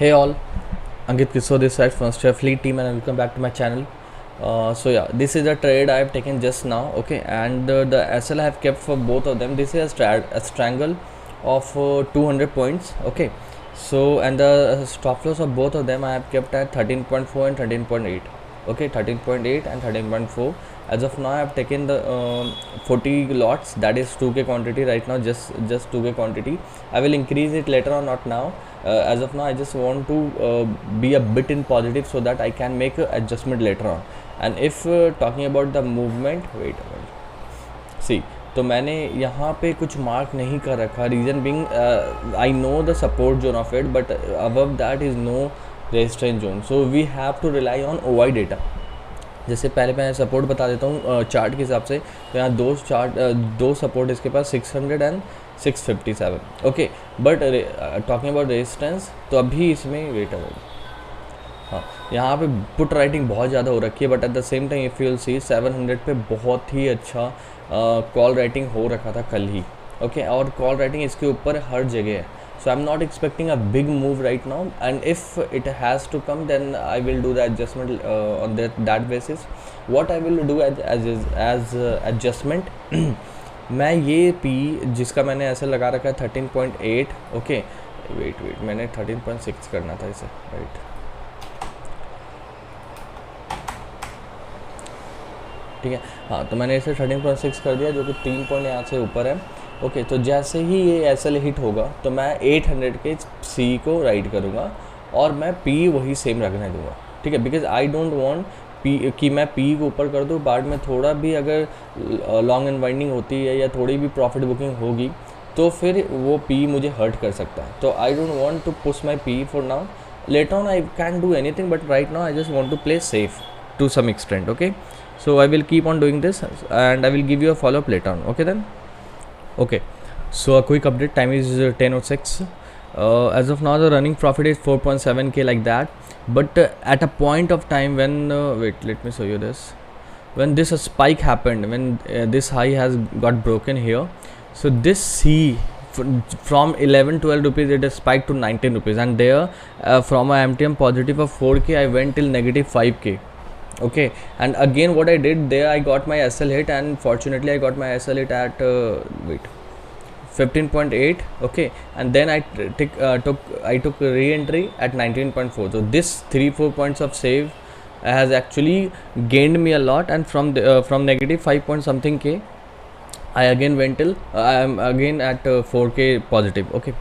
Hey all, Ankit Kishore this side from Stray Fleet team and welcome back to my channel. This is a trade I have taken just now, okay, and the SL I have kept for both of them. This is a strangle of 200 points, okay. So and the stop loss of both of them I have kept at 13.4 and 13.8, okay, 13.8 and 13.4. As of now I have taken the 40 lots, that is 2k quantity right now, just 2k quantity. I will increase it later on, not now. As of now I just want to be a bit in positive so that I can make a adjustment later on. And if talking about the movement, wait a minute, see, तो मैंने यहाँ पे कुछ mark नहीं कर रखा, reason being I know the support zone of it, but above that is no resistance zone, so we have to rely on OI data. जैसे पहले मैं सपोर्ट बता देता हूँ चार्ट के हिसाब से, तो यहाँ दो सपोर्ट इसके पास 600 and 657, okay. But talking about resistance, तो अभी इसमें वेट अबाउट, हाँ, यहाँ पे पुट राइटिंग बहुत ज़्यादा हो रखी है, but at the same time if you see 700 पे बहुत ही अच्छा कॉल राइटिंग हो रखा था कल ही, ओके. और कॉल राइटिंग इसके ऊपर हर जगह है. So I'm not expecting a big move right now, and if it has to come, then I will do the adjustment on that basis. What I will do as adjustment, मैं ये P जिसका मैंने ऐसे लगा रखा है 13.8, okay. Wait मैंने 13.6 करना था इसे, राइट. ठीक है, हाँ, तो मैंने इसे 13.6 कर दिया, जो कि 3 पॉइंट यहाँ से ऊपर है, ओके. तो जैसे ही ये SL हिट होगा तो मैं 800 के C को राइड करूँगा और मैं P वही सेम रखने दूँगा, ठीक है. Because I don't want P कि मैं P को ऊपर कर दूँ, बाद में थोड़ा भी अगर लॉन्ग अनवाइंडिंग होती है या थोड़ी भी प्रॉफिट बुकिंग होगी तो फिर वो P मुझे हर्ट कर सकता है. तो I don't want to push my P for now. Later on I can do anything, but right now I just want to play safe to some extent, okay. So I will keep on doing this and I will give you a follow up later on, okay then. Okay, so a quick update, time is 10:06. As of now the running profit is 4.7k like that, but at a point of time when wait, let me show you this, when this spike happened, when this high has got broken here, so this C from 11-12 rupees it has spiked to 19 rupees, and there from a MTM positive of 4k I went till negative 5k, okay. And again what I did there, I got my SL hit, and fortunately I got my SL hit at 15.8, okay. And then I took re-entry at 19.4. so this 3-4 points of save has actually gained me a lot, and from negative 5 point something k I again went till I am again at 4k positive, okay.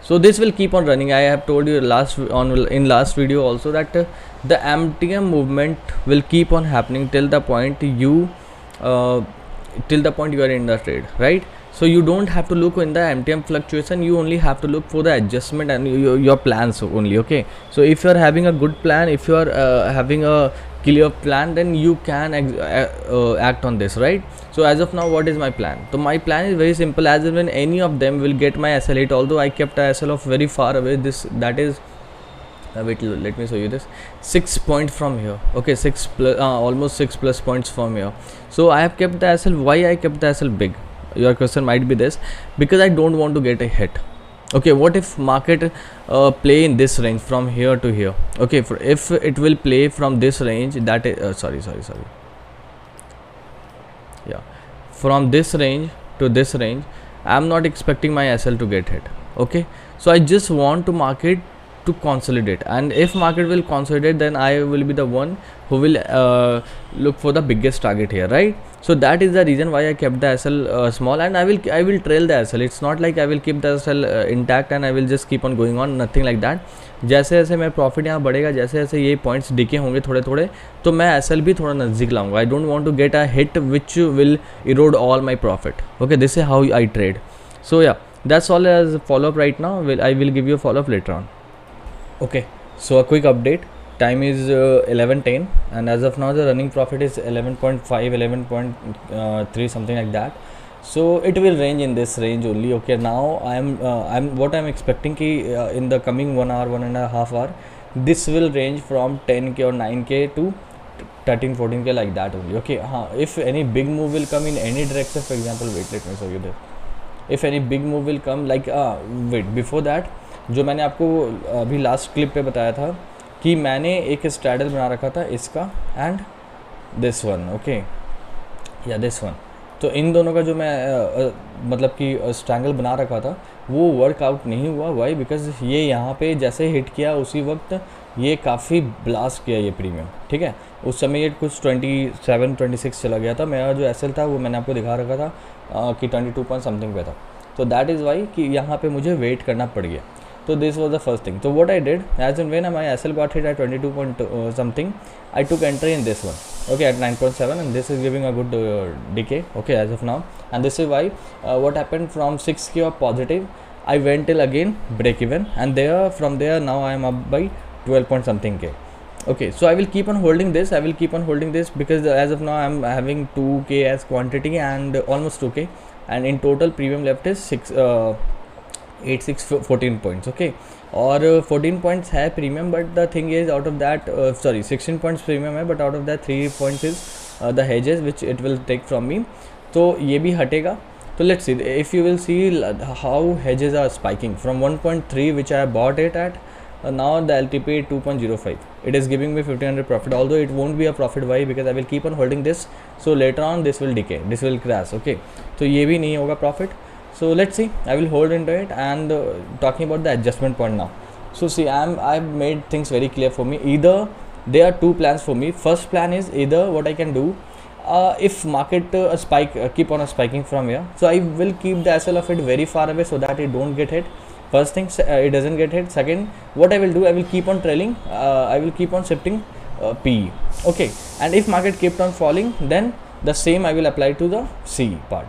So this will keep on running. I have told you in last video also that the MTM movement will keep on happening till the point you are in the trade, right? So you don't have to look in the MTM fluctuation, you only have to look for the adjustment and your plans only, okay. So if you are having a good plan, if you are having a clear plan, then you can act on this, right? So as of now what is my plan? So my plan is very simple, as in when any of them will get my SL hit, although I kept a SL of very far away, that is wait, let me show you this, 6 points from here, okay, almost 6 plus points from here. So I have kept the SL. Why I kept the SL big? Your question might be this, because I don't want to get a hit, okay. What if market play in this range from here to here, okay. If it will play from this range, that is sorry, yeah, from this range to this range, I am not expecting my SL to get hit, okay. So I just want to market to consolidate, and if market will consolidate, then I will be the one who will look for the biggest target here, right? So that is the reason why I kept the SL small, and I will trail the SL. It's not like I will keep the SL intact and I will just keep on going on, nothing like that. जैसे जैसे मेरा profit यहाँ बढ़ेगा, जैसे जैसे ये points decay होंगे थोड़े थोड़े, तो मैं SL भी थोड़ा नज़दीक लाऊंगा. I don't want to get a hit which will erode all my profit, okay. This is how I trade. So yeah, that's all as a follow up right now. I will give you a follow up later on, okay. So a quick update, time is 11:10, and as of now the running profit is 11.5, 11.3, something like that. So it will range in this range only, okay. Now I'm expecting ki in the coming 1 hour, 1.5 hour, this will range from 10k or 9k to 13-14k like that only, okay. If any big move will come in any direction, for example, wait, let me show you this. If any big move will come, like wait, before that जो मैंने आपको अभी last clip पे बताया था कि मैंने एक स्ट्रैडल बना रखा था इसका एंड दिस वन, ओके, या दिस वन। तो इन दोनों का जो मैं मतलब कि स्ट्रैंगल बना रखा था वो वर्कआउट नहीं हुआ। वाई? बिकॉज ये यहाँ पे जैसे हिट किया उसी वक्त ये काफ़ी ब्लास्ट किया ये प्रीमियम, ठीक है। उस समय ये कुछ 27-26 चला गया था। मेरा जो एसएल था वो मैंने आपको दिखा रखा था कि 22 पॉइंट समथिंग पे था। तो दैट इज़ वाई कि यहाँ पे मुझे वेट करना पड़ गया। So this was the first thing. So what I did, as and when my SL got hit at 22 point something, I took entry in this one, okay, at 9.7, and this is giving a good decay, okay, as of now. And this is why what happened from 6k of positive, I went till again break even, and there from there now I am up by 12 point something k. Okay, so I will keep on holding this. I will keep on holding this because as of now I am having 2k as quantity and almost 2k, and in total premium left is 14 points, okay, और 14 points है प्रीमियम, but the thing is out of that 16 points प्रीमियम है, but out of that 3 points is the hedges which it will take from me. तो ये भी हटेगा. तो let's see if you will see how hedges are spiking from 1.3 which I bought it at. Now the LTP 2.05, it is giving me 1500 profit, although it won't be a profit. Why? Because I will keep on holding this, so later on this will decay, this will crash, okay. तो ये भी नहीं होगा profit. So let's see, I will hold into it. And talking about the adjustment point now, so see, I've made things very clear for me. Either there are two plans for me. First plan is either what I can do, if market keep on spiking from here, so I will keep the SL of it very far away so that it don't get hit. First thing, it doesn't get hit. Second, what I will do, I will keep on trailing, I will keep on shifting PE, okay. And if market kept on falling, then the same I will apply to the C part.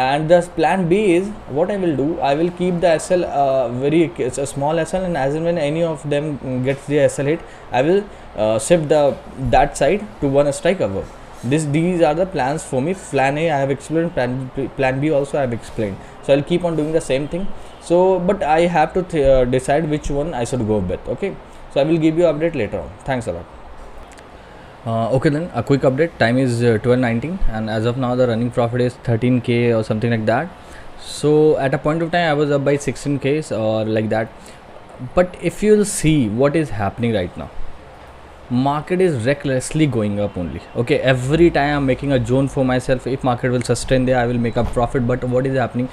And the plan B is what I will do, I will keep the SL it's a small SL, and as and when any of them gets the SL hit, I will shift that side to one strike above. These are the plans for me. Plan A I have explained, plan B also I have explained. So I'll keep on doing the same thing. So but I have to decide which one I should go with, okay. So I will give you update later on. Thanks a lot. Okay, then a quick update. Time is 12:19, and as of now the running profit is 13k or something like that. So at a point of time I was up by 16k or like that. But if you'll see what is happening right now, market is recklessly going up only, okay. Every time I'm making a zone for myself. If market will sustain there, I will make a profit. But what is happening,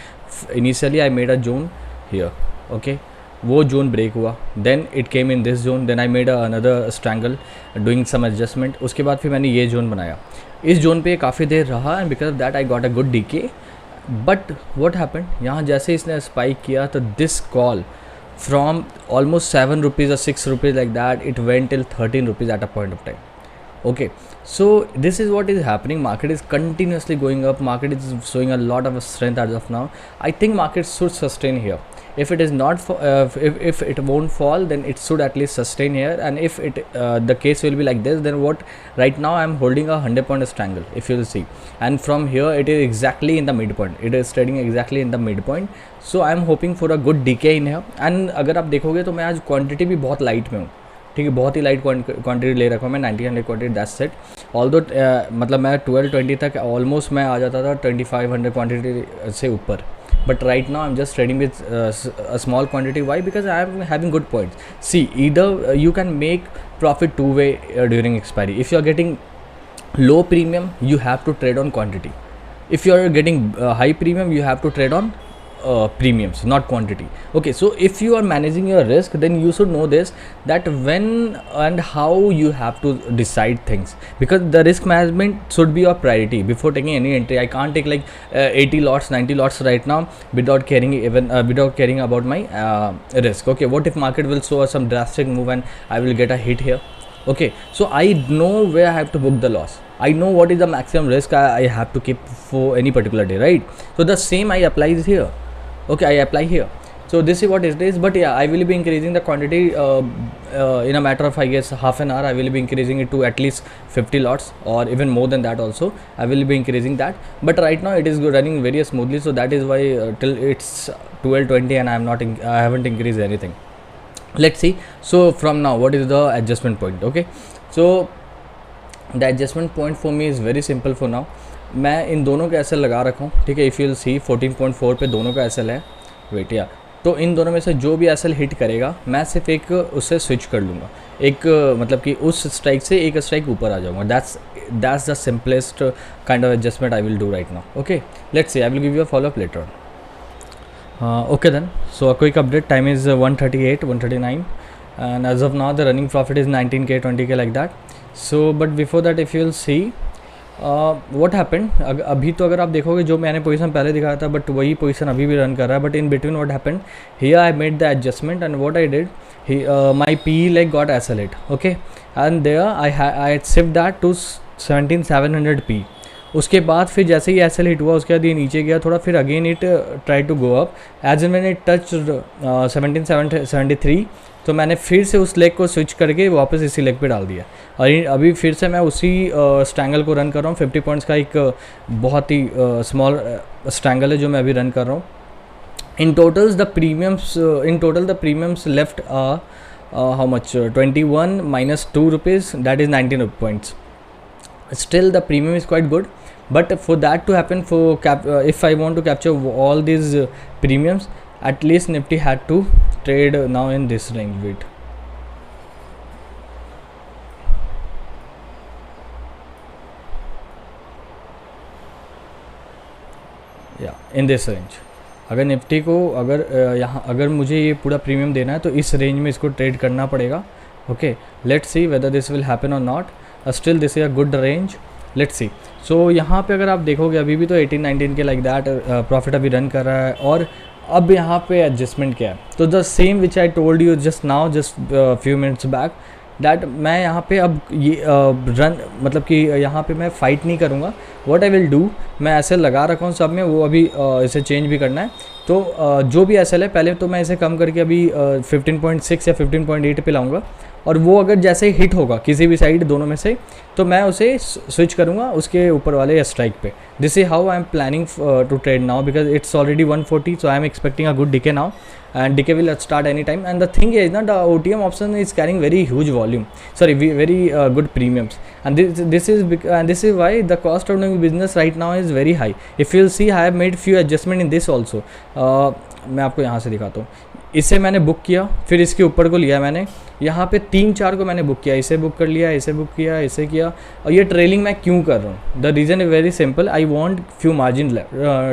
initially I made a zone here, okay. वो zone break हुआ, then it came in this zone, then I made another strangle doing some adjustment. उसके बाद फिर मैंने ये zone बनाया. इस zone पे काफ़ी देर रहा, and because of that I got a good decay. But what happened, यहाँ जैसे इसने स्पाइक किया तो this call from almost 7 rupees or 6 rupees like that, it went till 13 rupees at a point of time, okay. So this is what is happening. Market is continuously going up, market is showing a lot of strength as of now. I think market should sustain here. If it is not if it won't fall, then it should at least sustain here. And if it the case will be like this, then what, right now I am holding a 100-point triangle, if you will see, and from here it is exactly in the midpoint, it is trading exactly in the midpoint. So I am hoping for a good decay in here. And अगर आप देखोगे तो मैं आज quantity भी बहुत light में हूँ, ठीक है, बहुत ही लाइट क्वांटिटी ले रखा हूँ मैं, 1900 क्वांटिटी, दैट्स सेट. ऑल्दो मतलब मैं 1220 तक ऑलमोस्ट मैं आ जाता था 2500 क्वांटिटी से ऊपर. But right now I'm just trading with a small quantity. Why? Because I am having good points. See, either you can make profit two-way during expiry. If you are getting low premium, you have to trade on quantity. If you are getting high premium, you have to trade on premiums, not quantity, okay. So if you are managing your risk, then you should know this, that when and how you have to decide things, because the risk management should be your priority before taking any entry. I can't take like 80 lots, 90 lots right now without caring, even without caring about my risk, okay. What if market will show some drastic move and I will get a hit here, okay. So I know where I have to book the loss. I know what is the maximum risk I have to keep for any particular day, right? So the same I applies here, okay. I apply here. So this is what it is. But yeah, I will be increasing the quantity in a matter of, I guess, half an hour. I will be increasing it to at least 50 lots or even more than that also. I will be increasing that. But right now it is running very smoothly, so that is why till it's 12:20 and I haven't increased anything. Let's see. So from now, what is the adjustment point, okay? So the adjustment point for me is very simple for now. मैं इन दोनों का SL लगा रखा हूँ, ठीक है. If you will see 14.4 पे दोनों का एसएल है. वेट, या तो इन दोनों में से जो भी एसएल हिट करेगा मैं सिर्फ एक उससे स्विच कर लूँगा, एक मतलब कि उस स्ट्राइक से एक स्ट्राइक ऊपर आ जाऊँगा. That's the simplest kind of adjustment I will do right now. Okay, let's C, I will give you a follow up later on. Okay then, so a quick update, time is 1:38, 1:39, and as of now the running profit is 19k, 20k like that. So but before that if you will see what happened, अभी तो अगर आप देखोगे जो मैंने position पहले दिखाया था बट वही पोजीशन अभी भी रन कर रहा है, but in between what happened here I made the adjustment and what I did, my P leg got SLed. Okay, and there I shift that to 17700 P. उसके बाद फिर जैसे ही एसएल हिट हुआ उसके बाद ये नीचे गया थोड़ा, फिर again it try to go up. As an मैंने इट टच 17773, तो मैंने फिर से उस लेग को स्विच करके वापस इसी लेग पे डाल दिया. और अभी फिर से मैं उसी स्ट्रैंगल को रन कर रहा हूँ. 50 पॉइंट्स का एक बहुत ही स्मॉल स्ट्रैंगल है जो मैं अभी रन कर रहा हूँ. In total the premiums left how much, 21 minus 2 rupees, that is 19 points. Still the premium is quite good, but for that to happen, if I want to capture all these premiums, at least Nifty had to trade now in this range. Wait, yeah, in this range. अगर Nifty को यहाँ अगर मुझे ये पूरा premium देना है तो इस रेंज में इसको ट्रेड करना पड़ेगा. Okay, let's see whether this will happen और not. Still this is a good range, let's see. So यहाँ पे अगर आप देखोगे अभी भी तो 18-19 के लाइक दैट प्रॉफिट अभी रन कर रहा है. और अब यहाँ पे एडजस्टमेंट क्या है, तो the same which I told you just now, just few minutes back, that मैं यहाँ पे अब ये रन मतलब कि यहाँ पे मैं फ़ाइट नहीं करूँगा. व्हाट आई विल डू, मैं ऐसे लगा रखा हूँ सब में, वो अभी इसे चेंज भी करना है. तो जो भी एसएल है पहले तो मैं इसे कम करके अभी 15.6 या 15.8 पे लाऊंगा. और वो अगर जैसे ही हिट होगा किसी भी साइड दोनों में से, तो मैं उसे स्विच करूँगा उसके ऊपर वाले स्ट्राइक पे. This is how I am planning to trade now, because it's already 140, so I am expecting a good decay now, and decay will start anytime. And the thing is not the OTM option is carrying very huge volume, sorry, very good premiums, and this is why the cost of doing business right now is very high. If you'll see, I have made few adjustment in this also. मैं आपको यहाँ से दिखाता हूँ. इसे मैंने book किया, फिर इसके ऊपर को लिया मैंने, यहाँ पे 3-4 को मैंने बुक किया, इसे बुक कर लिया, इसे बुक किया, इसे किया. और ये ट्रेलिंग मैं क्यों कर रहा हूँ, the reason is very simple, I want few margin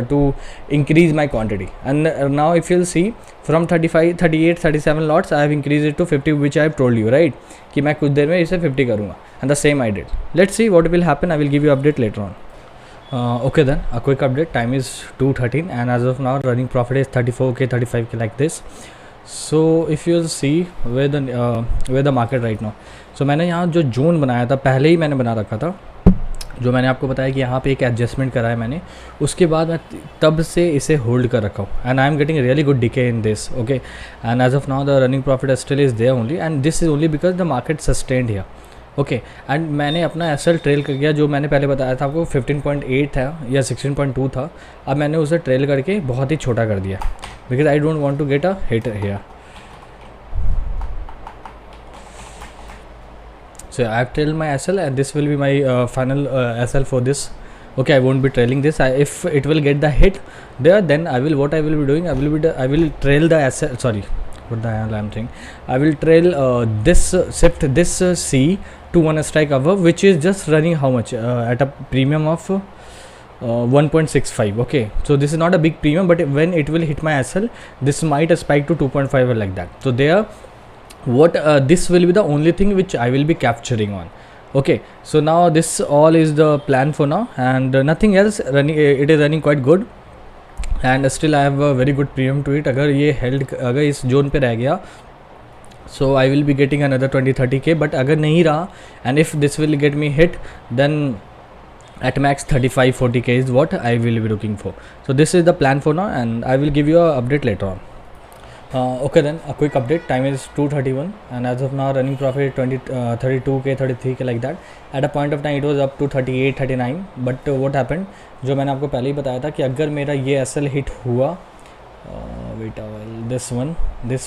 to increase my quantity. And now if you'll see from 35, 38, 37 lots I have increase it to 50, which I have told you right, कि मैं कुछ देर में इसे 50 करूँगा. And the same I did. Let's see what will happen, I will give you update later on. Okay then, a quick update, time is 2:13 and as of now running profit is 34k, 35k like this. So if you'll see where the market right now, so मैंने यहाँ जो zone बनाया था पहले ही मैंने बना रखा था, जो मैंने आपको बताया कि यहाँ पे एक एडजस्टमेंट करा है मैंने, उसके बाद मैं तब से इसे होल्ड कर रखा हूँ. And I am getting really good decay in this. Okay, and as of now the running profit still is there only, and this is only because the market sustained here. Okay, and मैंने अपना SL trail कर गया, जो मैंने पहले बताया था आपको 15.8 था या 16.2 था, अब मैंने उसे ट्रेल करके बहुत ही छोटा कर दिया, because I don't want to get a hit here. So I have trailed my SL and this will be my final SL for this. Okay, I won't be trailing this. If it will get the hit there, then what I will be doing, I will trail the SL, sorry, what the hell I am saying, I will trail this shift this C to one strike above, which is just running how much at a premium of 1.65. okay, so this is not a big premium, but when it will hit my SL, this might spike to 2.5 or like that. So there, what this will be the only thing which I will be capturing on. Okay, so now this all is the plan for now, and nothing else running. It is running quite good, and still I have a very good premium to it. अगर ये held, अगर इस zone पे रह गया, so I will be getting another 20-30k. but अगर नहीं रहा, and if this will get me hit, then at max 35-40k is what I will be looking for. So this is the plan for now, and I will give you a update later on. Okay then, a quick update, time is 2:31 and as of now running profit 32k, 33k like that. At a point of time it was up to 38, 39, but what happened, जो मैंने आपको पहले ही बताया था कि अगर मेरा ये SL हिट हुआ, wait a while, this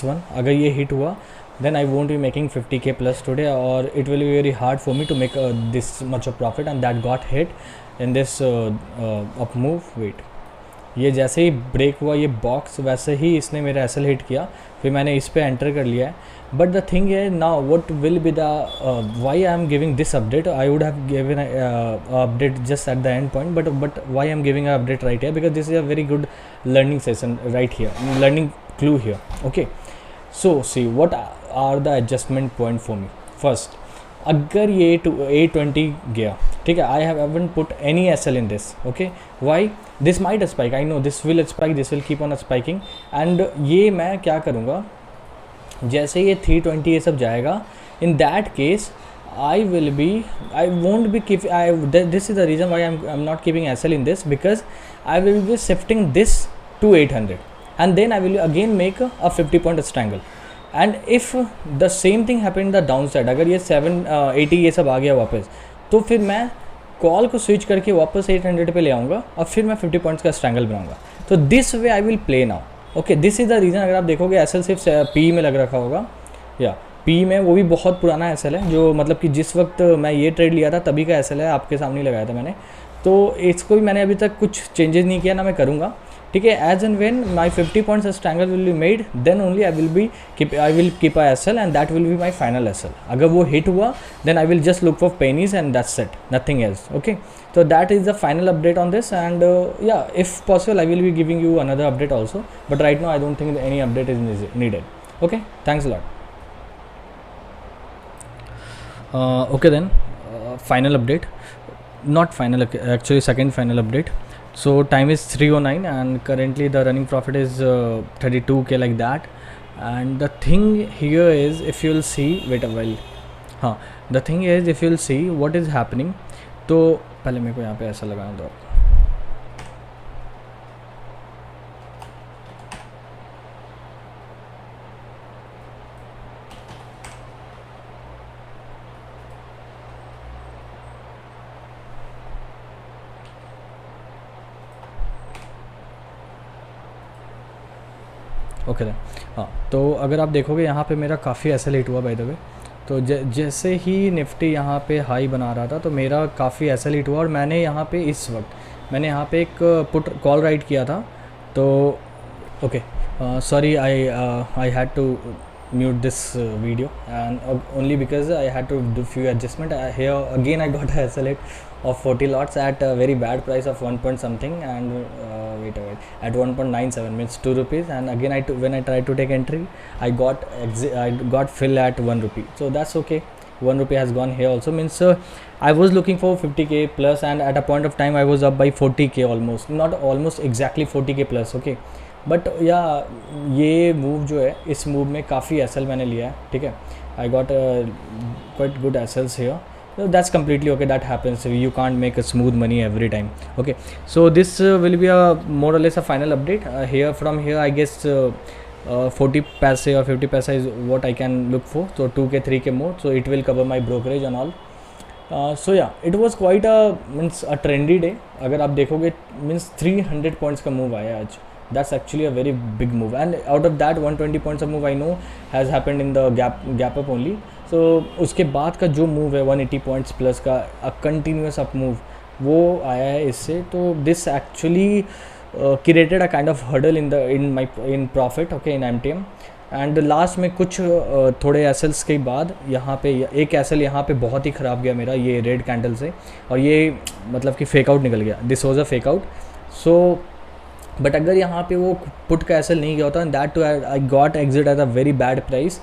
one अगर ये हिट हुआ, then I won't be making 50k plus today, or it will be very hard for me to make this much of profit, and that got hit in this up move. Wait, ये जैसे ही break हुआ ये box, वैसे ही इसने मेरा S L hit किया, फिर मैंने इस पे एंटर कर लिया है. बट द थिंग है now what will be the why I am giving this update. I would have given update just at the end point, but why I am giving a update right here, because this is a very good learning session right here, learning clue here. Okay, so see what are the adjustment point for me. First, अगर ये to A20 गया, ठीक है, I haven't put any SL in this. Okay, why? This might spike, I know this will spike, this will keep on spiking, and ये मैं क्या करूँगा, जैसे ये 320 ये सब जाएगा, in that case I won't be keep this is the reason why I'm not keeping SL in this, because I will be shifting this to 800 and then I will again make a 50 point strangle. And if the same thing happen in the downside, अगर ये 780 ये सब आ गया वापस, तो फिर मैं call को स्विच करके वापस 800 पे ले आऊँगा और फिर मैं 50 पॉइंट्स का स्ट्रैंगल बनाऊँगा. तो this way I will play now. Okay, this is the reason. अगर आप देखोगे एस एल सिर्फ पी में लग रखा होगा, या पी में, वो भी बहुत पुराना एस एल है, जो मतलब कि जिस वक्त मैं ये ट्रेड लिया था तभी का एस एल है, आपके सामने लगाया था मैंने. तो इसको भी मैंने अभी तक कुछ चेंजेस नहीं किया, ना मैं करूँगा. ठीक है, as and when my 50 points strangle will be made, then only I will keep a S L and that will be my final S L. अगर वो हिट हुआ then I will just look for pennies and that's it, nothing else. Okay, so that is the final update on this, and yeah, if possible I will be giving you another update also, but right now I don't think any update is needed. Okay, thanks a lot. Okay then, final update, not final, actually second final update. So time is 3:09 and currently the running profit is 32k like that. And the thing here is, if you'll see, wait a while, the thing is, if you'll see what is happening, तो पहले मेरे को यहाँ पे ऐसा लगाना दो. Okay then, हाँ, तो अगर आप देखोगे यहाँ पे मेरा काफ़ी ऐसा लेट हुआ बाय द वे. तो जैसे ही निफ्टी यहाँ पे हाई बना रहा था तो मेरा काफ़ी ऐसा लीट हुआ, और मैंने यहाँ पे इस वक्त मैंने यहाँ पे एक पुट कॉल राइट किया था. तो okay, sorry, I had to mute this video and only because I had to do few adjustment. Here again I got a SL8 of 40 lots at a very bad price of 1 point something, and wait at 1.97 means 2 rupees, and again when I tried to take entry I got fill at 1 rupee. So that's okay, 1 rupee has gone here also, means I was looking for 50k plus, and at a point of time I was up by 40k, almost, not almost exactly 40k plus. okay, but या ये move जो है, इस move में काफ़ी SL मैंने लिया है. ठीक है, I got quite good SLs here. So that's completely okay, that happens, you can't make a smooth money every time. Okay, so this will be a more or less a final update. Here from here I guess 40 paise or 50 paise is what I can look for, so 2k 3k more, so it will cover my brokerage and all. So yeah, it was quite a trendy day. अगर आप देखोगे means 300 points का move आया आज. That's actually a very big move, and out of that 120 points of move I know has happened in the gap up only. So उसके बाद का जो मूव है 180 पॉइंट्स प्लस का कंटिन्यूस अप मूव, वो आया है इससे. तो this actually created a kind of hurdle in profit, okay, in MTM. And last में कुछ थोड़े एसएल्स के बाद यहाँ पे एक एसएल यहाँ पे बहुत ही ख़राब गया मेरा, ये रेड कैंडल से, और ये मतलब कि फेक आउट निकल गया. This was a fake out. So but अगर यहाँ पे वो पुट का एसएल नहीं गया होता, and that too I got exit at a very bad price,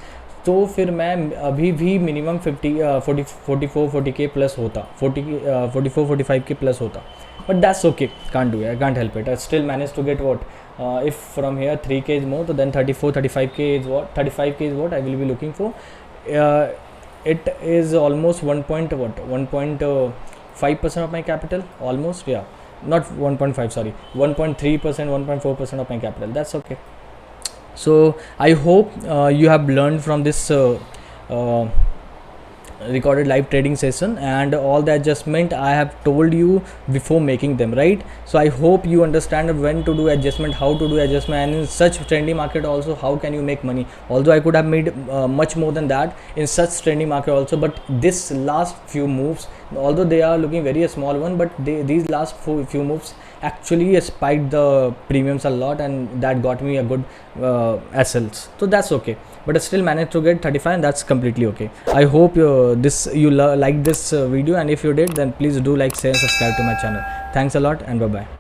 तो फिर मैं अभी भी मिनिमम 40k प्लस होता, 44-45k प्लस होता. But that's okay, can't do, I can't help it. I still manage to get what, if from here 3k is more, तो then 35k is what I will be looking for. It is almost 1.5% of my capital, almost, या not 1.5, sorry, 1.3%, 1.4% of my capital. That's okay. So I hope you have learned from this recorded live trading session, and all the adjustment I have told you before making them, right? So I hope you understand when to do adjustment, how to do adjustment, and in such trendy market also how can you make money. Although I could have made much more than that in such trendy market also, but this last few moves although they are looking very a small one, but these last few moves actually spiked the premiums a lot, and that got me a good SLs, so that's okay. But I still managed to get 35, and that's completely okay. I hope you like this video, and if you did, then please do like, share and subscribe to my channel. Thanks a lot, and bye bye.